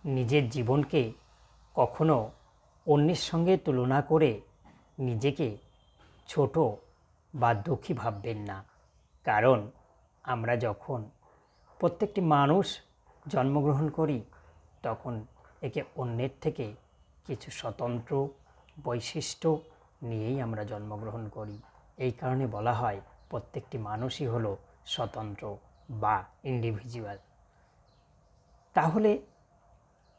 নিজের জীবনকে কখনো অন্যের সঙ্গে তুলনা করে নিজেকে ছোট বা দুঃখী ভাববেন না। কারণ আমরা যখন প্রত্যেকটি মানুষ জন্মগ্রহণ করি তখন একে অন্যের থেকে কিছু স্বতন্ত্র বৈশিষ্ট্য নিয়েই আমরা জন্মগ্রহণ করি। এই কারণে বলা হয় প্রত্যেকটি মানুষই হলো স্বতন্ত্র বা ইন্ডিভিজুয়াল। তাহলে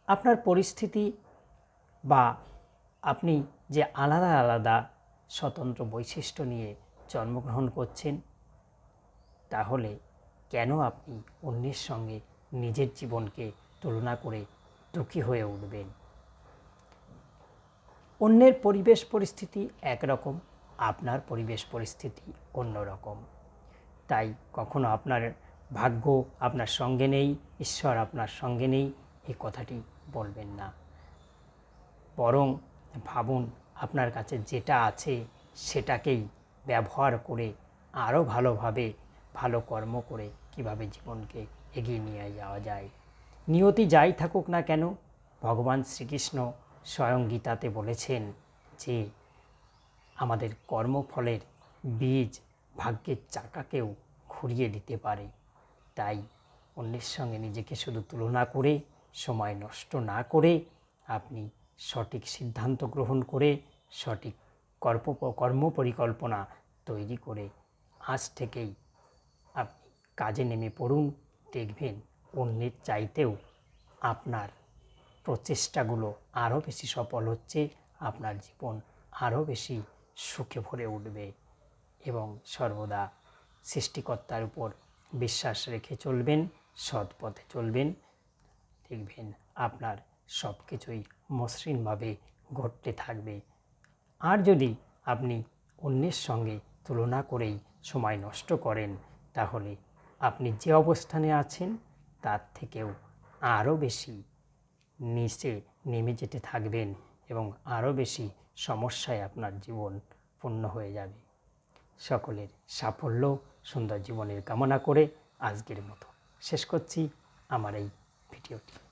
আপনার পরিস্থিতি বা আপনি যে আলাদা আলাদা স্বতন্ত্র বৈশিষ্ট্য নিয়ে জন্মগ্রহণ করছেন, তাহলে কেন আপনি অন্যের সঙ্গে নিজের জীবনকে তুলনা করে দুঃখী হয়ে উঠবেন? অন্যের পরিবেশ পরিস্থিতি একরকম, আপনার পরিবেশ পরিস্থিতি অন্যরকম। তাই কখনো আপনার ভাগ্য আপনার সঙ্গে নেই, ঈশ্বর আপনার সঙ্গে নেই, এই কথাটি বলবেন না। বরং ভাবুন আপনার কাছে যেটা আছে সেটাকেই ব্যবহার করে আরও ভালোভাবে ভালো কর্ম করে কিভাবে জীবনকে এগিয়ে নিয়ে যাওয়া যায়। নিয়তি যাই থাকুক না কেন, ভগবান শ্রীকৃষ্ণ স্বয়ং গীতাতে বলেছেন যে আমাদের কর্মফলের বীজ ভাগ্যের চাকাকেও ঘুরিয়ে দিতে পারে। তাই অন্যের সঙ্গে নিজেকে শুধু তুলনা করে সময় নষ্ট না করে আপনি সঠিক সিদ্ধান্ত গ্রহণ করে সঠিক কর্ম পরিকল্পনা তৈরি করে আজ থেকেই আপনি কাজে নেমে পড়ুন। দেখবেন অন্যের চাইতেও আপনার প্রচেষ্টাগুলো আরও বেশি সফল হচ্ছে, আপনার জীবন আরও বেশি সুখে ভরে উঠবে। এবং সর্বদা সৃষ্টিকর্তার উপর বিশ্বাস রেখে চলবেন, সৎ পথে চলবেন, দেখবেন আপনার সব কিছুই মসৃণভাবে ঘটতে থাকবে। আর যদি আপনি অন্যের সঙ্গে তুলনা করেই সময় নষ্ট করেন, তাহলে আপনি যে অবস্থানে আছেন তার থেকেও আরও বেশি নিচে নেমে যেতে থাকবেন এবং আরও বেশি সমস্যায় আপনার জীবন পূর্ণ হয়ে যাবে। সকলের সাফল্য, সুন্দর জীবনের কামনা করে আজকের মতো শেষ করছি আমার এই ভিডিওটি।